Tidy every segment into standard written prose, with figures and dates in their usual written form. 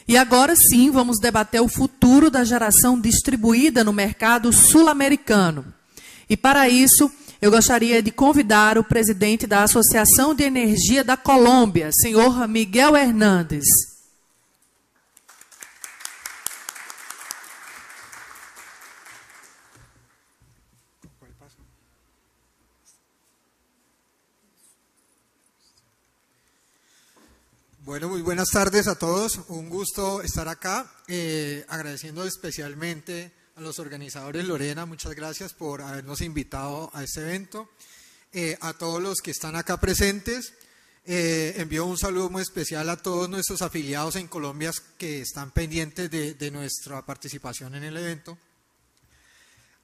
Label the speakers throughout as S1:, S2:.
S1: E agora sim, vamos debater o futuro da geração distribuída no mercado sul-americano. E para isso, eu gostaria de convidar o presidente da Associação de Energia da Colômbia, senhor Miguel Hernández.
S2: Bueno, muy buenas tardes a todos. Un gusto estar acá, agradeciendo especialmente a los organizadores. Lorena, muchas gracias por habernos invitado a este evento. A todos los que están acá presentes, envío un saludo muy especial a todos nuestros afiliados en Colombia que están pendientes de nuestra participación en el evento.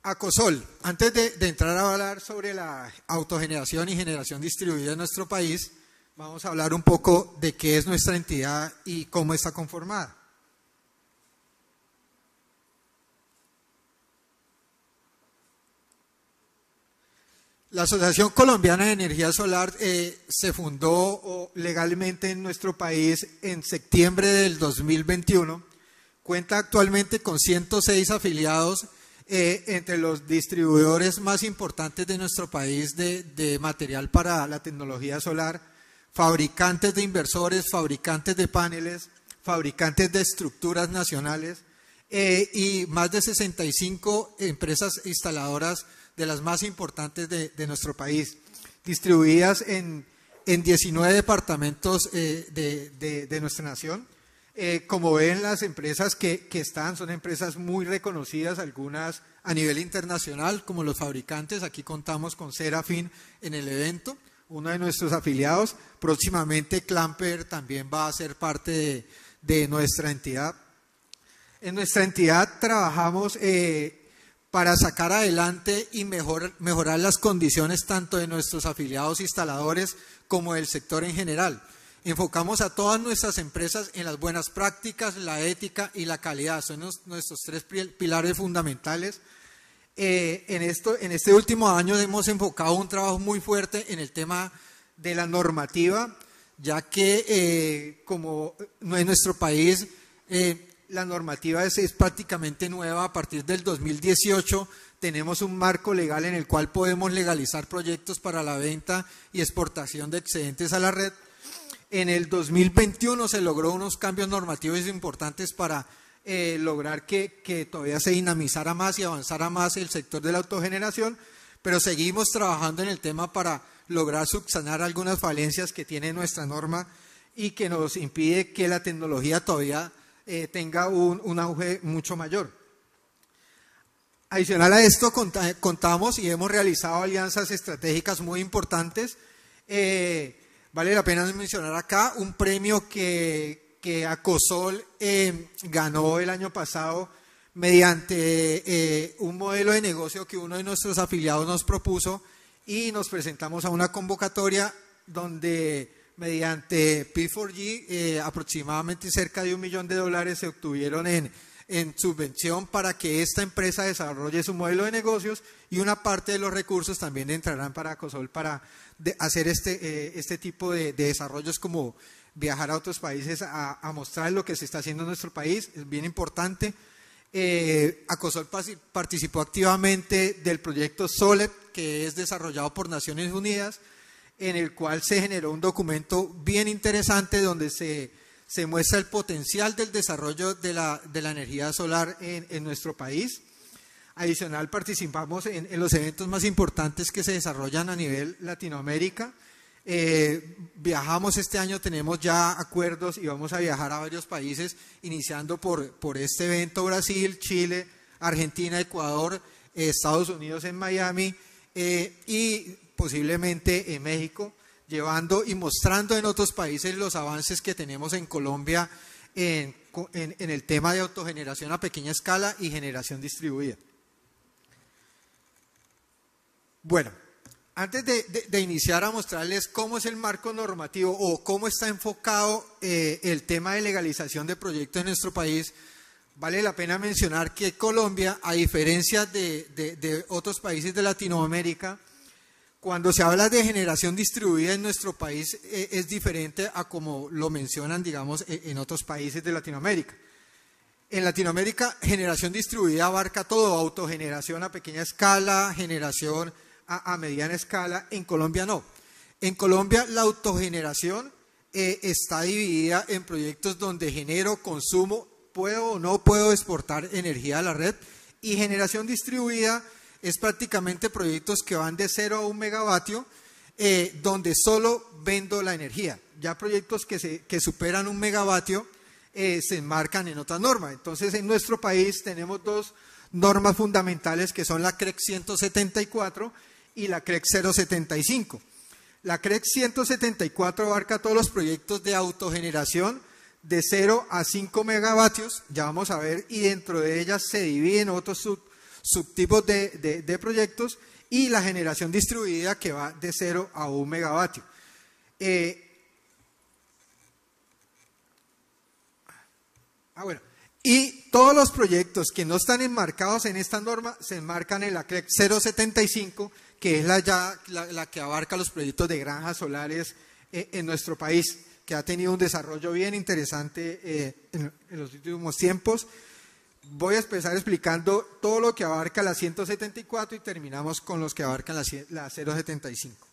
S2: Acosol, antes de entrar a hablar sobre la autogeneración y generación distribuida en nuestro país, vamos a hablar un poco de qué es nuestra entidad y cómo está conformada. La Asociación Colombiana de Energía Solar se fundó legalmente en nuestro país en septiembre del 2021. Cuenta actualmente con 106 afiliados entre los distribuidores más importantes de nuestro país de material para la tecnología solar, fabricantes de inversores, fabricantes de paneles, fabricantes de estructuras nacionales y más de 65 empresas instaladoras de las más importantes de nuestro país, distribuidas en 19 departamentos de nuestra nación. Como ven, las empresas que están son empresas muy reconocidas, algunas a nivel internacional, como los fabricantes. Aquí contamos con Serafin en el evento, uno de nuestros afiliados. Próximamente Clamper también va a ser parte de nuestra entidad. En nuestra entidad trabajamos para sacar adelante y mejorar las condiciones tanto de nuestros afiliados instaladores como del sector en general. Enfocamos a todas nuestras empresas en las buenas prácticas, la ética y la calidad. Son nuestros tres pilares fundamentales. En este último año hemos enfocado un trabajo muy fuerte en el tema de la normativa, ya que como en nuestro país la normativa es prácticamente nueva. A partir del 2018 tenemos un marco legal en el cual podemos legalizar proyectos para la venta y exportación de excedentes a la red. En el 2021 se logró unos cambios normativos importantes para lograr que todavía se dinamizara más y avanzara más el sector de la autogeneración, pero seguimos trabajando en el tema para lograr subsanar algunas falencias que tiene nuestra norma y que nos impide que la tecnología todavía tenga un auge mucho mayor. Adicional a esto, contamos y hemos realizado alianzas estratégicas muy importantes. Vale la pena mencionar acá un premio que Acosol ganó el año pasado mediante un modelo de negocio que uno de nuestros afiliados nos propuso, y nos presentamos a una convocatoria donde mediante P4G aproximadamente cerca de $1 millón se obtuvieron en subvención para que esta empresa desarrolle su modelo de negocios, y una parte de los recursos también entrarán para Acosol para hacer este tipo de desarrollos, como viajar a otros países a mostrar lo que se está haciendo en nuestro país. Es bien importante. Acosol participó activamente del proyecto SOLED, que es desarrollado por Naciones Unidas, en el cual se generó un documento bien interesante donde se muestra el potencial del desarrollo de la energía solar en nuestro país. Adicional, participamos en los eventos más importantes que se desarrollan a nivel Latinoamérica. Viajamos este año, tenemos ya acuerdos y vamos a viajar a varios países, iniciando por este evento: Brasil, Chile, Argentina, Ecuador, Estados Unidos en Miami y posiblemente en México, llevando y mostrando en otros países los avances que tenemos en Colombia en el tema de autogeneración a pequeña escala y generación distribuida. Bueno, antes de iniciar a mostrarles cómo es el marco normativo o cómo está enfocado el tema de legalización de proyectos en nuestro país, vale la pena mencionar que Colombia, a diferencia de otros países de Latinoamérica, Cuando se habla de generación distribuida en nuestro país es diferente a como lo mencionan, digamos, en otros países de Latinoamérica. En Latinoamérica, generación distribuida abarca todo, autogeneración a pequeña escala, generación a mediana escala. En Colombia no. En Colombia la autogeneración está dividida en proyectos donde genero, consumo, puedo o no puedo exportar energía a la red, y generación distribuida es prácticamente proyectos que van de 0 a 1 megavatio, donde solo vendo la energía. Ya proyectos que superan 1 megavatio se enmarcan en otra norma. Entonces, en nuestro país tenemos dos normas fundamentales que son la CREC 174 y la CREC 075. La CREC 174 abarca todos los proyectos de autogeneración de 0 a 5 megavatios, ya vamos a ver, y dentro de ellas se dividen otros subtipos de proyectos, y la generación distribuida que va de 0 a 1 megavatio. Bueno, y todos los proyectos que no están enmarcados en esta norma se enmarcan en la CREC 075, que es la que abarca los proyectos de granjas solares en nuestro país, que ha tenido un desarrollo bien interesante en los últimos tiempos. Voy a empezar explicando todo lo que abarca la 174 y terminamos con los que abarcan la 075.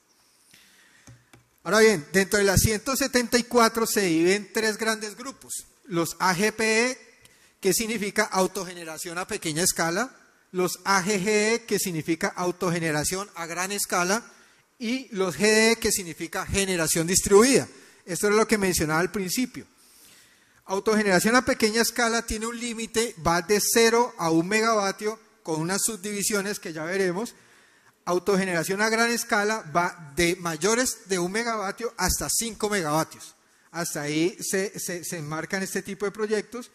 S2: Ahora bien, dentro de la 174 se dividen tres grandes grupos. Los AGPE, que significa autogeneración a pequeña escala, los AGGE, que significa autogeneración a gran escala, y los GDE, que significa generación distribuida. Esto es lo que mencionaba al principio. Autogeneración a pequeña escala tiene un límite, va de 0 a 1 megavatio, con unas subdivisiones que ya veremos. Autogeneración a gran escala va de mayores de 1 megavatio hasta 5 megavatios. Hasta ahí se enmarcan este tipo de proyectos.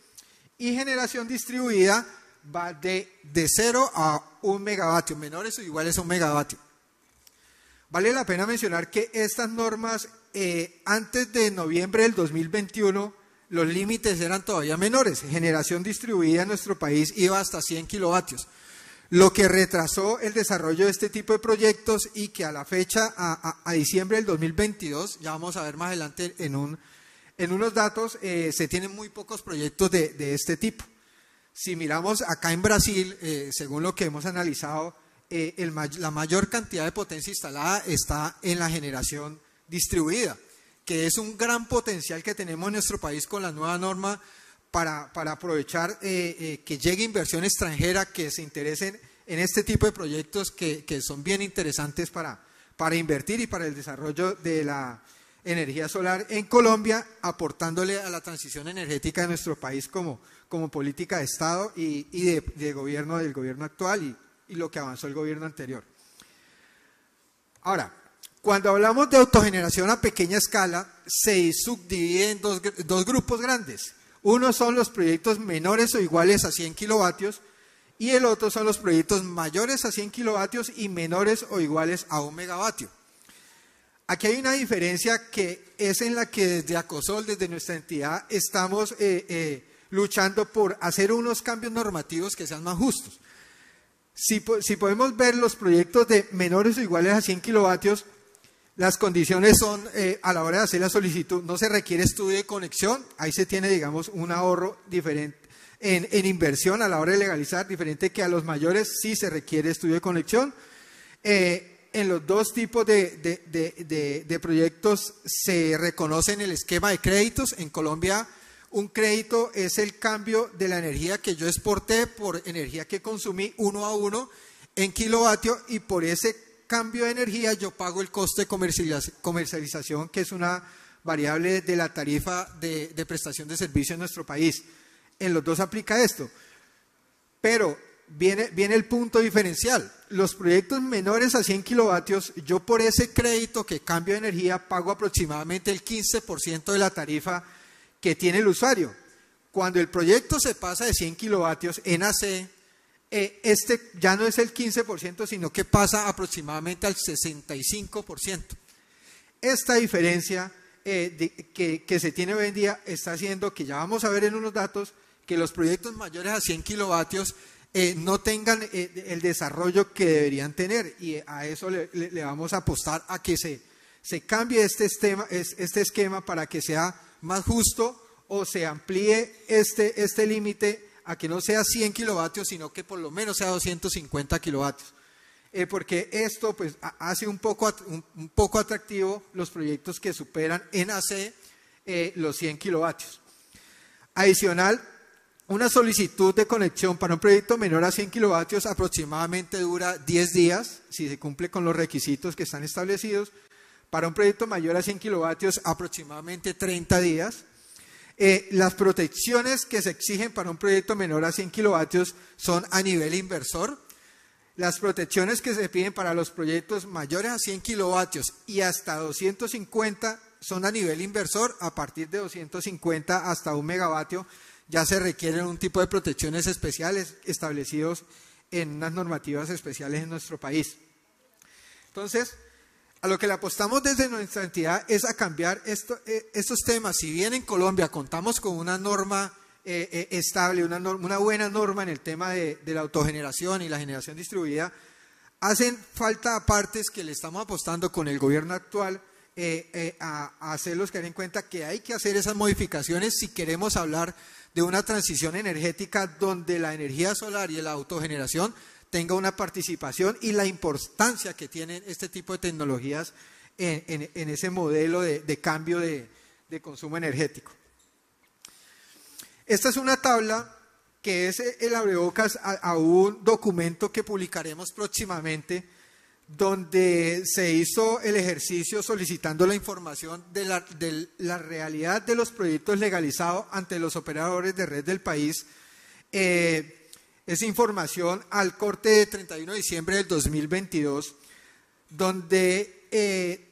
S2: Y generación distribuida va de 0 a 1 megavatio, menores o iguales a 1 megavatio. Vale la pena mencionar que estas normas, antes de noviembre del 2021, los límites eran todavía menores. Generación distribuida en nuestro país iba hasta 100 kilovatios. Lo que retrasó el desarrollo de este tipo de proyectos, y que a la fecha, a diciembre del 2022, ya vamos a ver más adelante en unos datos, se tienen muy pocos proyectos de este tipo. Si miramos acá en Brasil, según lo que hemos analizado, la mayor cantidad de potencia instalada está en la generación distribuida, que es un gran potencial que tenemos en nuestro país con la nueva norma para aprovechar que llegue inversión extranjera, que se interesen en este tipo de proyectos que son bien interesantes para invertir y para el desarrollo de la energía solar en Colombia, aportándole a la transición energética de nuestro país como política de Estado y de gobierno, del gobierno actual y lo que avanzó el gobierno anterior. Ahora, cuando hablamos de autogeneración a pequeña escala, se subdivide en dos grupos grandes. Uno son los proyectos menores o iguales a 100 kilovatios y el otro son los proyectos mayores a 100 kilovatios y menores o iguales a 1 megavatio. Aquí hay una diferencia que es en la que desde ACOSOL, desde nuestra entidad, estamos luchando por hacer unos cambios normativos que sean más justos. Si podemos ver los proyectos de menores o iguales a 100 kilovatios, las condiciones son, a la hora de hacer la solicitud, no se requiere estudio de conexión, ahí se tiene, digamos, un ahorro diferente en inversión a la hora de legalizar, diferente que a los mayores sí se requiere estudio de conexión. En los dos tipos de proyectos se reconocen el esquema de créditos. En Colombia, un crédito es el cambio de la energía que yo exporté por energía que consumí 1 a 1 en kilovatio, y por ese cambio de energía yo pago el costo de comercialización, que es una variable de la tarifa de prestación de servicio en nuestro país. En los dos aplica esto, pero viene el punto diferencial. Los proyectos menores a 100 kilovatios, yo por ese crédito que cambio de energía pago aproximadamente el 15% de la tarifa que tiene el usuario. Cuando el proyecto se pasa de 100 kilovatios en AC, este ya no es el 15%, sino que pasa aproximadamente al 65%. Esta diferencia que se tiene hoy en día está haciendo que, ya vamos a ver en unos datos, que los proyectos mayores a 100 kilovatios no tengan el desarrollo que deberían tener, y a eso le vamos a apostar, a que se cambie este esquema para que sea más justo, o se amplíe este límite a que no sea 100 kilovatios, sino que por lo menos sea 250 kilovatios. Porque esto pues hace un poco atractivo los proyectos que superan en AC los 100 kilovatios. Adicional, una solicitud de conexión para un proyecto menor a 100 kilovatios aproximadamente dura 10 días, si se cumple con los requisitos que están establecidos. Para un proyecto mayor a 100 kilovatios, aproximadamente 30 días. Las protecciones que se exigen para un proyecto menor a 100 kilovatios son a nivel inversor. Las protecciones que se piden para los proyectos mayores a 100 kilovatios y hasta 250 son a nivel inversor. A partir de 250 hasta 1 megavatio ya se requieren un tipo de protecciones especiales establecidos en unas normativas especiales en nuestro país. Entonces, a lo que le apostamos desde nuestra entidad es a cambiar estos temas. Si bien en Colombia contamos con una norma estable, una buena norma en el tema de la autogeneración y la generación distribuida, hacen falta partes que le estamos apostando con el gobierno actual a hacerlos caer en cuenta que hay que hacer esas modificaciones si queremos hablar de una transición energética donde la energía solar y la autogeneración tenga una participación, y la importancia que tienen este tipo de tecnologías en ese modelo de cambio de consumo energético. Esta es una tabla que es el abrebocas a un documento que publicaremos próximamente, donde se hizo el ejercicio solicitando la información de la realidad de los proyectos legalizados ante los operadores de red del país. Esa información al corte de 31 de diciembre del 2022, donde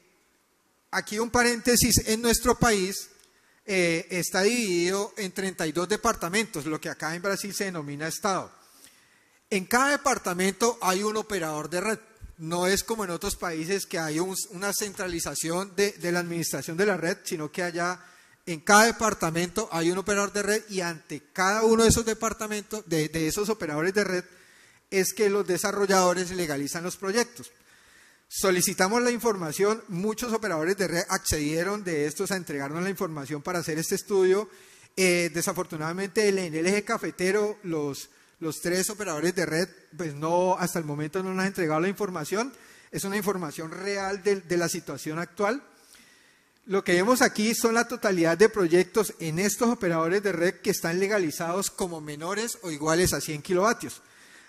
S2: aquí un paréntesis, en nuestro país está dividido en 32 departamentos, lo que acá en Brasil se denomina estado. En cada departamento hay un operador de red. No es como en otros países que hay una centralización de la administración de la red, sino que allá en cada departamento hay un operador de red, y ante cada uno de esos departamentos, de esos operadores de red, es que los desarrolladores legalizan los proyectos. Solicitamos la información, muchos operadores de red accedieron de estos a entregarnos la información para hacer este estudio. Desafortunadamente en el eje cafetero los 3 operadores de red pues no, hasta el momento no nos han entregado la información. Es una información real de la situación actual. Lo que vemos aquí son la totalidad de proyectos en estos operadores de red que están legalizados como menores o iguales a 100 kilovatios.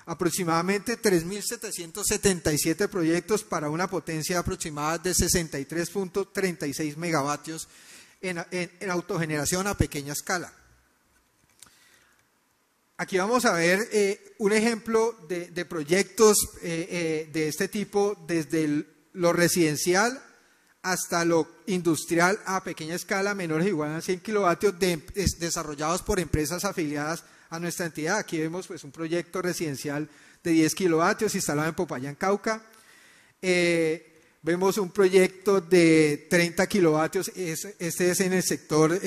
S2: Aproximadamente 3.777 proyectos para una potencia aproximada de 63.36 megavatios en autogeneración a pequeña escala. Aquí vamos a ver un ejemplo de proyectos de este tipo, desde lo residencial hasta lo industrial a pequeña escala, menores o iguales a 100 kilovatios, desarrollados por empresas afiliadas a nuestra entidad. Aquí vemos pues un proyecto residencial de 10 kilovatios instalado en Popayán, Cauca. Vemos un proyecto de 30 kilovatios, este es en el sector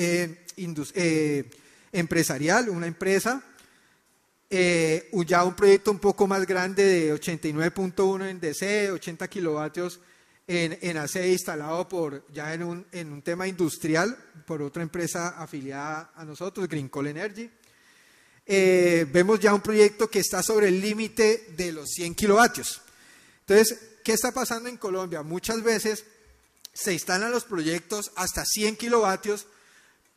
S2: empresarial, una empresa. Ya un proyecto un poco más grande de 89.1 en DC, 80 kilovatios en AC, instalado ya en un tema industrial por otra empresa afiliada a nosotros, Green Coal Energy. Vemos ya un proyecto que está sobre el límite de los 100 kilovatios. Entonces, ¿qué está pasando en Colombia? Muchas veces se instalan los proyectos hasta 100 kilovatios,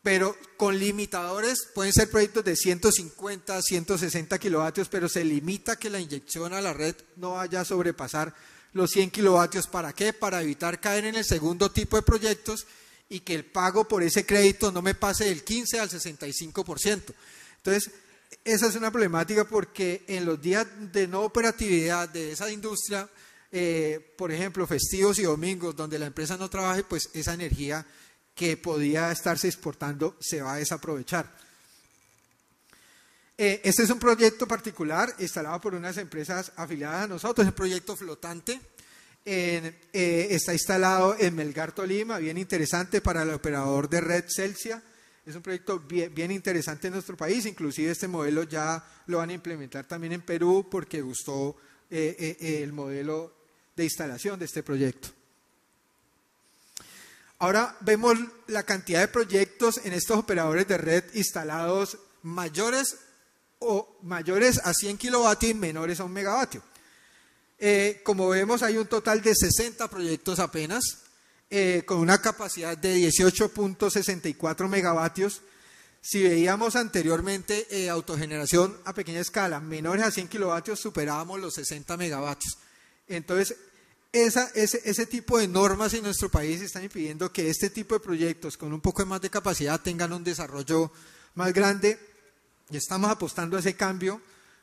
S2: pero con limitadores. Pueden ser proyectos de 150, 160 kilovatios, pero se limita que la inyección a la red no vaya a sobrepasar los 100 kilovatios. ¿Para qué? Para evitar caer en el segundo tipo de proyectos y que el pago por ese crédito no me pase del 15 al 65%. Entonces, esa es una problemática, porque en los días de no operatividad de esa industria, por ejemplo, festivos y domingos, donde la empresa no trabaje, pues esa energía que podía estarse exportando se va a desaprovechar. Este es un proyecto particular instalado por unas empresas afiliadas a nosotros, es un proyecto flotante. Está instalado en Melgar, Tolima, bien interesante para el operador de red Celsia. Es un proyecto bien interesante en nuestro país, inclusive este modelo ya lo van a implementar también en Perú porque gustó el modelo de instalación de este proyecto. Ahora vemos la cantidad de proyectos en estos operadores de red instalados mayores a 100 kilovatios y menores a 1 megavatio. Como vemos, hay un total de 60 proyectos apenas, con una capacidad de 18.64 megavatios. Si veíamos anteriormente autogeneración a pequeña escala, menores a 100 kilovatios, superábamos los 60 megavatios. Entonces, ese tipo de normas en nuestro país están impidiendo que este tipo de proyectos con un poco más de capacidad tengan un desarrollo más grande, y estamos apostando a ese cambio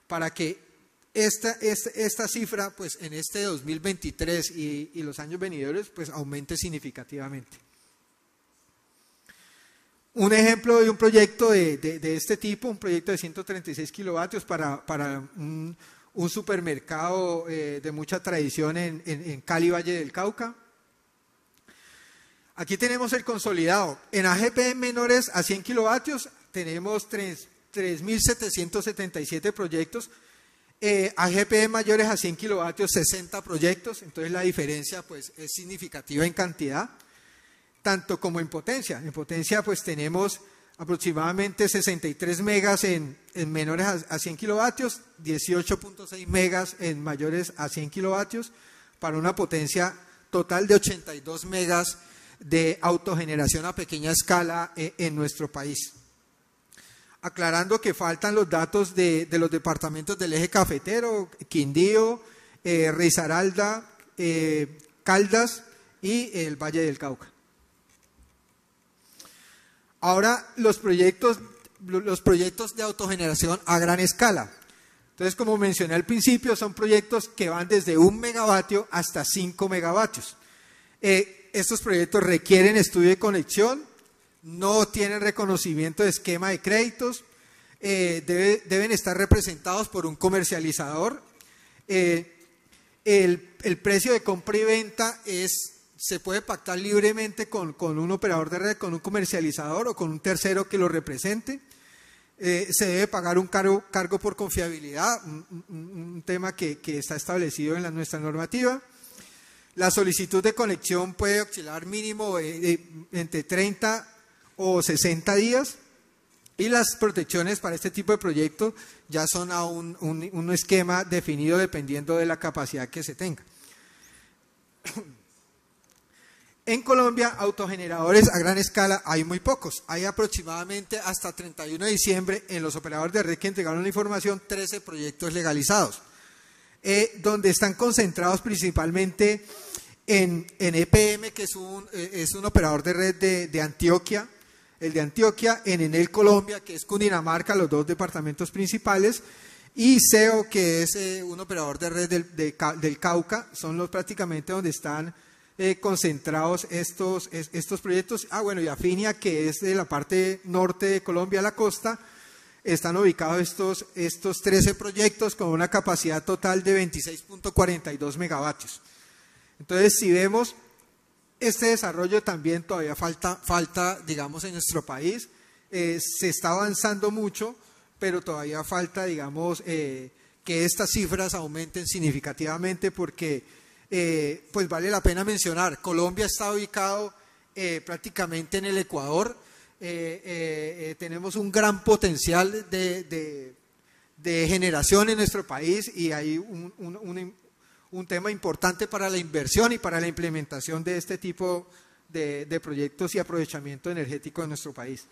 S2: para que esta cifra, pues en este 2023 y los años venideros, pues aumente significativamente. Un ejemplo de un proyecto de este tipo, un proyecto de 136 kilovatios para un supermercado de mucha tradición en Cali, Valle del Cauca. Aquí tenemos el consolidado. En AGP menores a 100 kilovatios tenemos 3.777 proyectos. AGP mayores a 100 kilovatios, 60 proyectos. Entonces la diferencia pues es significativa en cantidad, tanto como en potencia. En potencia pues tenemos aproximadamente 63 megas en menores a 100 kilovatios, 18.6 megas en mayores a 100 kilovatios, para una potencia total de 82 megas de autogeneración a pequeña escala en nuestro país. Aclarando que faltan los datos de los departamentos del eje cafetero, Quindío, Risaralda, Caldas y el Valle del Cauca. Ahora los proyectos de autogeneración a gran escala. Entonces, como mencioné al principio, son proyectos que van desde 1 megavatio hasta 5 megavatios. Estos proyectos requieren estudio de conexión, no tienen reconocimiento de esquema de créditos, deben estar representados por un comercializador. El precio de compra y venta se puede pactar libremente con un operador de red, con un comercializador o con un tercero que lo represente. Se debe pagar un cargo por confiabilidad, un tema que está establecido en nuestra normativa. La solicitud de conexión puede oscilar mínimo entre 30 o 60 días, y las protecciones para este tipo de proyectos ya son a un esquema definido dependiendo de la capacidad que se tenga. En Colombia, autogeneradores a gran escala hay muy pocos. Hay aproximadamente hasta 31 de diciembre en los operadores de red que entregaron la información 13 proyectos legalizados, donde están concentrados principalmente en EPM, que es un operador de red de Antioquia, el de Antioquia, en Enel Colombia, que es Cundinamarca, los dos departamentos principales, y CEO, que es un operador de red del Cauca. Son prácticamente donde están concentrados estos proyectos. Bueno, y Afinia, que es de la parte norte de Colombia, la costa, están ubicados estos 13 proyectos con una capacidad total de 26.42 megavatios. Entonces, si vemos, este desarrollo también todavía falta, digamos, en nuestro país. Se está avanzando mucho, pero todavía falta, digamos, que estas cifras aumenten significativamente, porque pues vale la pena mencionar, Colombia está ubicado prácticamente en el Ecuador. Tenemos un gran potencial de generación en nuestro país, y hay un tema importante para la inversión y para la implementación de este tipo de proyectos y aprovechamiento energético en nuestro país.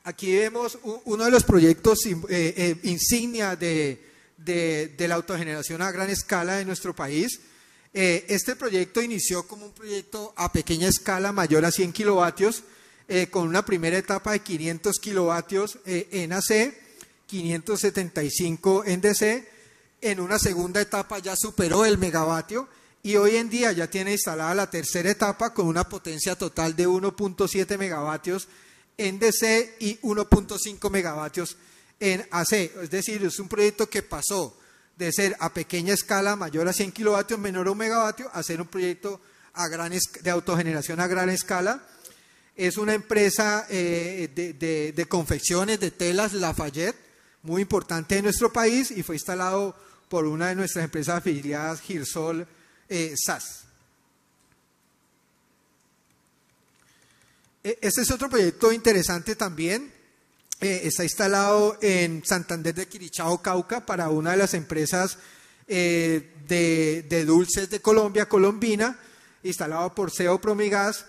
S2: Aquí vemos uno de los proyectos insignia de la autogeneración a gran escala de nuestro país. Este proyecto inició como un proyecto a pequeña escala mayor a 100 kilovatios, con una primera etapa de 500 kilovatios en AC, 575 en DC. En una segunda etapa ya superó el megavatio, y hoy en día ya tiene instalada la tercera etapa con una potencia total de 1.7 megavatios en DC y 1.5 megavatios en AC. Es decir, es un proyecto que pasó de ser a pequeña escala mayor a 100 kilovatios, menor a 1 megavatio, a ser un proyecto de autogeneración a gran escala. Es una empresa de confecciones de telas Lafayette, muy importante en nuestro país, y fue instalado por una de nuestras empresas afiliadas, Girsol SAS. Este es otro proyecto interesante también. Está instalado en Santander de Quirichao, Cauca, para una de las empresas de dulces de Colombia, Colombina, instalado por CEO Promigas,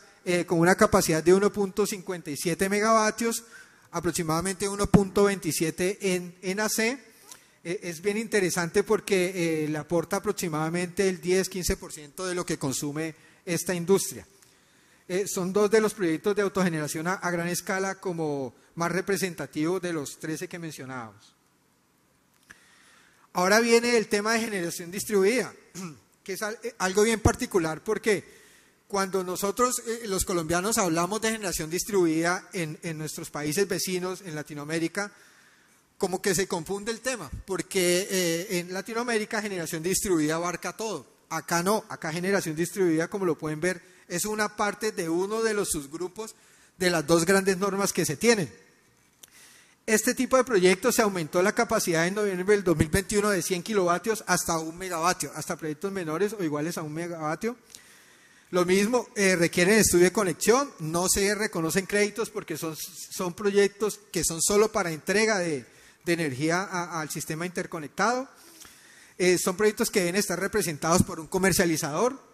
S2: con una capacidad de 1.57 megavatios, aproximadamente 1.27 en AC. Es bien interesante porque le aporta aproximadamente el 10-15% de lo que consume esta industria. Son dos de los proyectos de autogeneración a gran escala como más representativos de los 13 que mencionábamos. Ahora viene el tema de generación distribuida, que es algo bien particular porque cuando nosotros los colombianos hablamos de generación distribuida en nuestros países vecinos, en Latinoamérica, como que se confunde el tema, porque en Latinoamérica generación distribuida abarca todo. Acá no, acá generación distribuida, como lo pueden ver, es una parte de uno de los subgrupos de las dos grandes normas que se tienen. Este tipo de proyectos se aumentó la capacidad en noviembre del 2021 de 100 kilovatios hasta 1 megavatio, hasta proyectos menores o iguales a 1 megavatio. Lo mismo, requieren estudio de conexión, no se reconocen créditos porque son proyectos que son solo para entrega de energía al sistema interconectado. Son proyectos que deben estar representados por un comercializador.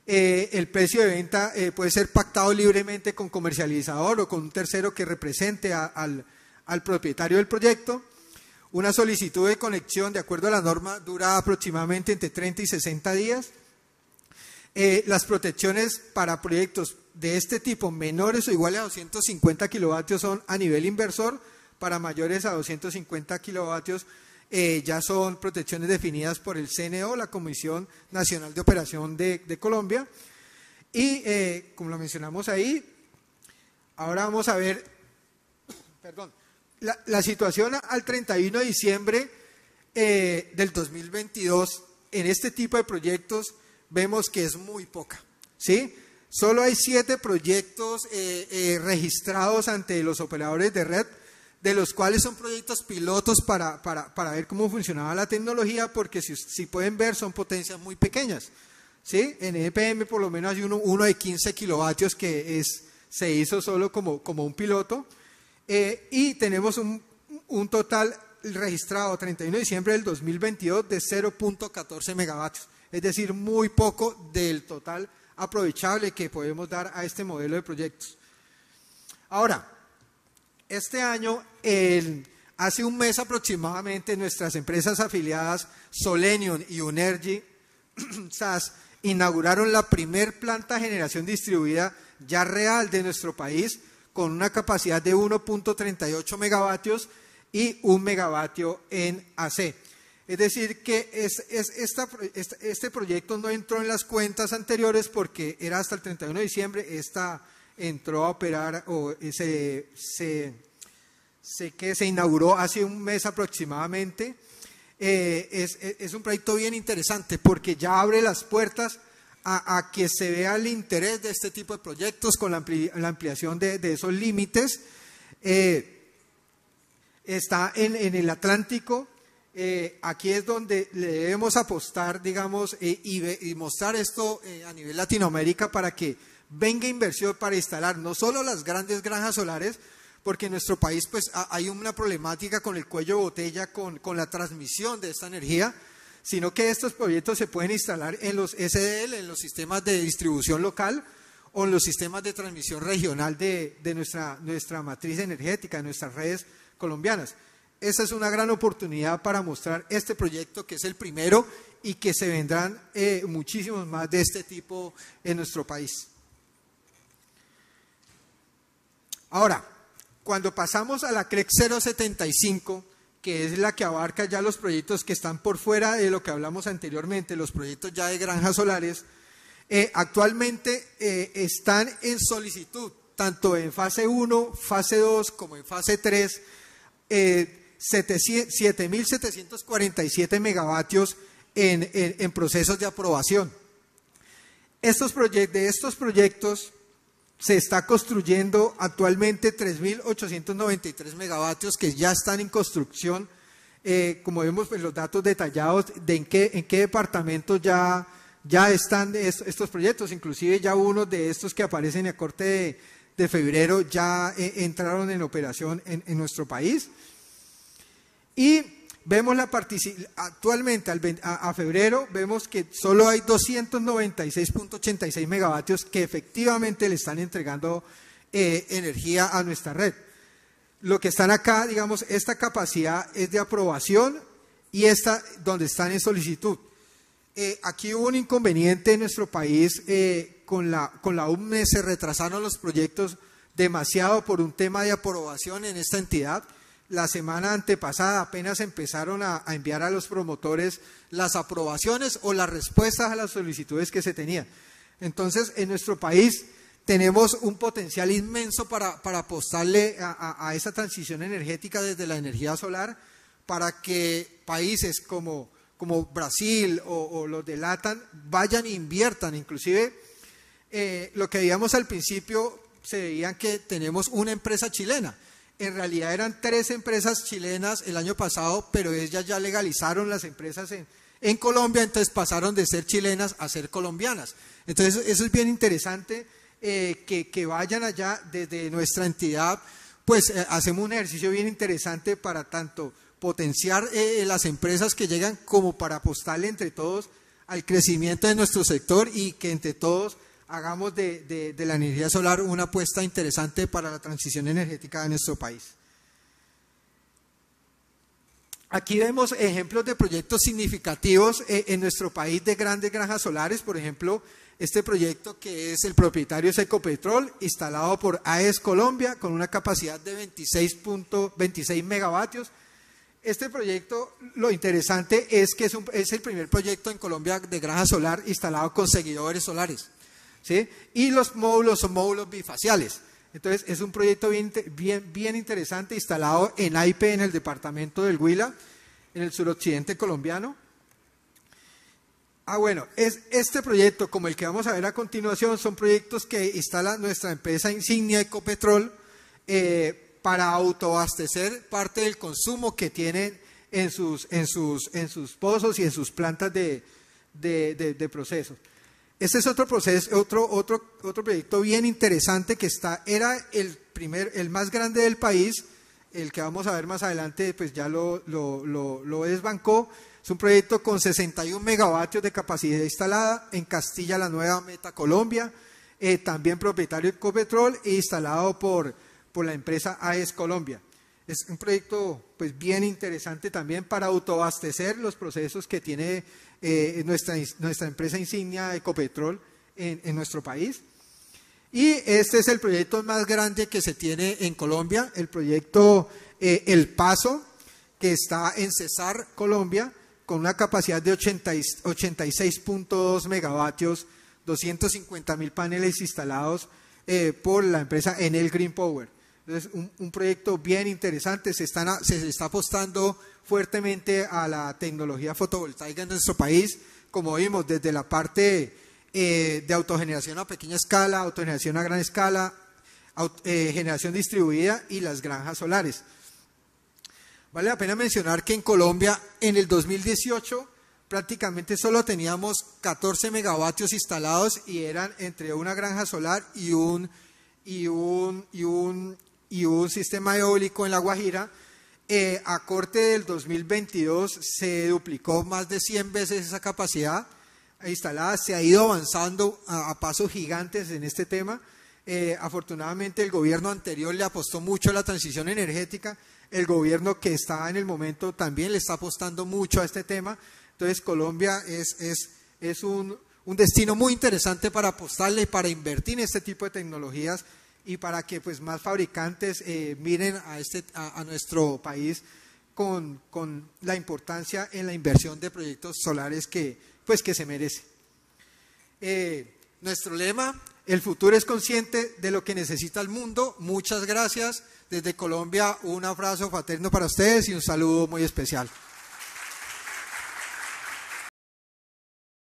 S2: El precio de venta puede ser pactado libremente con comercializador o con un tercero que represente al propietario del proyecto. Una solicitud de conexión, de acuerdo a la norma, dura aproximadamente entre 30 y 60 días. Las protecciones para proyectos de este tipo, menores o iguales a 250 kilovatios, son a nivel inversor. Para mayores a 250 kilovatios, ya son protecciones definidas por el CNO, la Comisión Nacional de Operación de Colombia. Y como lo mencionamos ahí, ahora vamos a ver, la situación al 31 de diciembre del 2022 en este tipo de proyectos vemos que es muy poca, ¿sí? Solo hay 7 proyectos registrados ante los operadores de red, de los cuales son proyectos pilotos para ver cómo funcionaba la tecnología, porque si pueden ver son potencias muy pequeñas, ¿sí? En EPM por lo menos hay uno de 15 kilovatios que se hizo solo como un piloto, y tenemos un total registrado 31 de diciembre del 2022 de 0.14 megavatios, es decir, muy poco del total aprovechable que podemos dar a este modelo de proyectos. Ahora, este año, hace un mes aproximadamente, nuestras empresas afiliadas Solenium y Unergy SAS inauguraron la primer planta de generación distribuida ya real de nuestro país, con una capacidad de 1.38 megavatios y 1 megavatio en AC. Es decir, que este proyecto no entró en las cuentas anteriores porque era hasta el 31 de diciembre, esta entró a operar o se inauguró hace un mes aproximadamente. Es un proyecto bien interesante porque ya abre las puertas a que se vea el interés de este tipo de proyectos con la ampliación de esos límites. Está en el Atlántico. Aquí es donde le debemos apostar, digamos, y mostrar esto a nivel Latinoamérica para que venga inversión para instalar no solo las grandes granjas solares, porque en nuestro país pues hay una problemática con el cuello de botella con la transmisión de esta energía, sino que estos proyectos se pueden instalar en los SDL, en los sistemas de distribución local o en los sistemas de transmisión regional de nuestra matriz energética, de nuestras redes colombianas. Esa es una gran oportunidad para mostrar este proyecto, que es el primero, y que se vendrán muchísimos más de este tipo en nuestro país. Ahora, cuando pasamos a la CREC 075, que es la que abarca ya los proyectos que están por fuera de lo que hablamos anteriormente, los proyectos ya de granjas solares, actualmente están en solicitud, tanto en fase 1, fase 2, como en fase 3, 7.747 megavatios en procesos de aprobación. De estos proyectos, se está construyendo actualmente 3.893 megavatios que ya están en construcción. Como vemos, pues, los datos detallados de en qué departamentos ya están estos proyectos. Inclusive ya uno de estos que aparecen en el corte de febrero ya entraron en operación en nuestro país. Y vemos actualmente a febrero, vemos que solo hay 296.86 megavatios que efectivamente le están entregando energía a nuestra red. Lo que están acá, digamos, esta capacidad es de aprobación y esta donde están en solicitud. Aquí hubo un inconveniente en nuestro país, con la UMNE se retrasaron los proyectos demasiado por un tema de aprobación en esta entidad. La semana antepasada apenas empezaron a enviar a los promotores las aprobaciones o las respuestas a las solicitudes que se tenían. Entonces, en nuestro país tenemos un potencial inmenso para apostarle a esa transición energética desde la energía solar, para que países como Brasil o los de LATAM vayan e inviertan. Inclusive, lo que veíamos al principio, se veían que tenemos una empresa chilena. En realidad eran 3 empresas chilenas el año pasado, pero ellas ya legalizaron las empresas en Colombia, entonces pasaron de ser chilenas a ser colombianas. Entonces eso es bien interesante, que vayan allá desde nuestra entidad, pues hacemos un ejercicio bien interesante para tanto potenciar las empresas que llegan como para apostarle entre todos al crecimiento de nuestro sector y que entre todos hagamos de la energía solar una apuesta interesante para la transición energética de nuestro país. Aquí vemos ejemplos de proyectos significativos en nuestro país de grandes granjas solares. Por ejemplo, este proyecto que es el propietario es Ecopetrol, instalado por AES Colombia con una capacidad de 26 megavatios. Este proyecto, lo interesante es que es el primer proyecto en Colombia de granja solar instalado con seguidores solares, ¿sí? Y los módulos son módulos bifaciales. Entonces es un proyecto bien interesante, instalado en Aipe, en el departamento del Huila, en el suroccidente colombiano. Bueno, este proyecto, como el que vamos a ver a continuación, son proyectos que instala nuestra empresa insignia Ecopetrol, para autoabastecer parte del consumo que tienen en sus pozos y en sus plantas de procesos. Este es otro proceso, otro proyecto bien interesante que era el más grande del país, el que vamos a ver más adelante, pues ya lo desbancó. Es un proyecto con 61 megavatios de capacidad instalada en Castilla la Nueva, Meta Colombia, también propietario de Ecopetrol e instalado por la empresa AES Colombia. Es un proyecto pues bien interesante también para autoabastecer los procesos que tiene nuestra empresa insignia Ecopetrol en nuestro país. Y este es el proyecto más grande que se tiene en Colombia, el proyecto El Paso, que está en Cesar, Colombia, con una capacidad de 86.2 megavatios, 250.000 paneles instalados por la empresa Enel Green Power. Entonces, un proyecto bien interesante. Se está apostando fuertemente a la tecnología fotovoltaica en nuestro país, como vimos, desde la parte de autogeneración a pequeña escala, autogeneración a gran escala, generación distribuida y las granjas solares. Vale la pena mencionar que en Colombia, en el 2018, prácticamente solo teníamos 14 megavatios instalados y eran entre una granja solar y un sistema eólico en La Guajira. A corte del 2022 se duplicó más de 100 veces esa capacidad instalada. Se ha ido avanzando a pasos gigantes en este tema. Afortunadamente el gobierno anterior le apostó mucho a la transición energética. El gobierno que está en el momento también le está apostando mucho a este tema. Entonces Colombia es un destino muy interesante para apostarle, para invertir en este tipo de tecnologías y para que pues más fabricantes miren a nuestro país con la importancia en la inversión de proyectos solares que se merece. Nuestro lema: el futuro es consciente de lo que necesita el mundo. Muchas gracias. Desde Colombia, un abrazo fraterno para ustedes y un saludo muy especial.